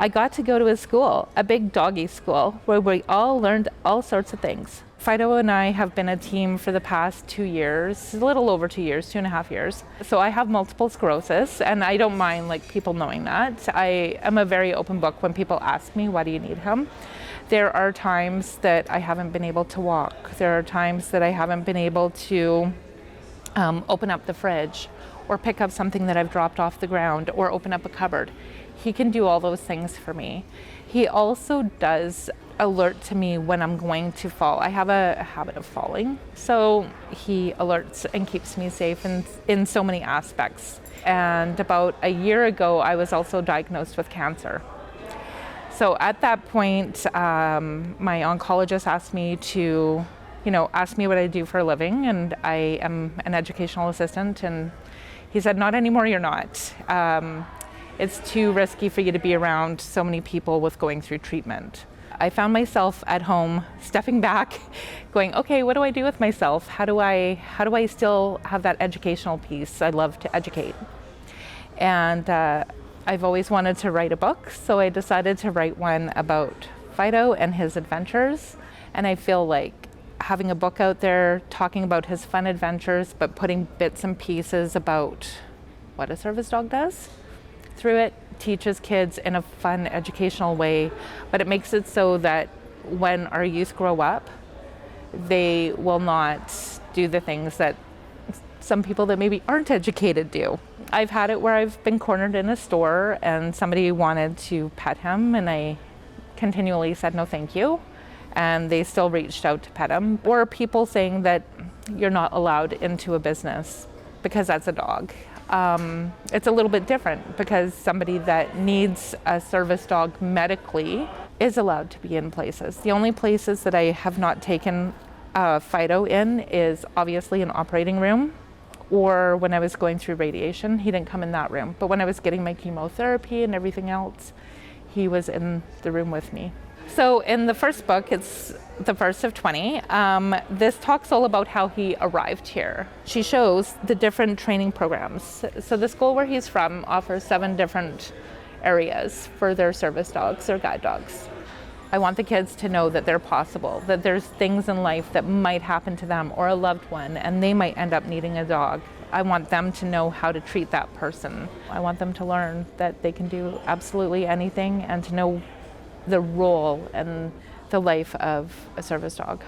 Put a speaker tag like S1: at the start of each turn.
S1: I got to go to a school, a big doggy school, where we all learned all sorts of things. Phydo and I have been a team for the past 2 years, a little over 2 years, 2.5 years. So I have multiple sclerosis, and I don't mind people knowing that. I am a very open book when people ask me, why do you need him? There are times that I haven't been able to walk. There are times that I haven't been able to open up the fridge or pick up something that I've dropped off the ground or open up a cupboard. He can do all those things for me. He also does alert to me when I'm going to fall. I have a habit of falling, so he alerts and keeps me safe in so many aspects. And about a year ago, I was also diagnosed with cancer. So at that point, my oncologist asked me to, ask me what I do for a living, and I am an educational assistant, and he said, not anymore, you're not. It's too risky for you to be around so many people with going through treatment. I found myself at home stepping back, going, okay, what do I do with myself? How do I still have that educational piece? I love to educate. And I've always wanted to write a book, so I decided to write one about Phydo and his adventures. And I feel like having a book out there talking about his fun adventures, but putting bits and pieces about what a service dog does through it teaches kids in a fun, educational way, but it makes it so that when our youth grow up, they will not do the things that some people that maybe aren't educated do. I've had it where I've been cornered in a store and somebody wanted to pet him, and I continually said no thank you, and they still reached out to pet him. Or people saying that you're not allowed into a business because that's a dog. It's a little bit different because somebody that needs a service dog medically is allowed to be in places. The only places that I have not taken Phydo in is obviously an operating room, or when I was going through radiation, he didn't come in that room. But when I was getting my chemotherapy and everything else, he was in the room with me. So in the first book, it's the first of 20. This talks all about how he arrived here. She shows the different training programs. So the school where he's from offers 7 different areas for their service dogs, their guide dogs. I want the kids to know that they're possible, that there's things in life that might happen to them or a loved one, and they might end up needing a dog. I want them to know how to treat that person. I want them to learn that they can do absolutely anything and to know the role and the life of a service dog.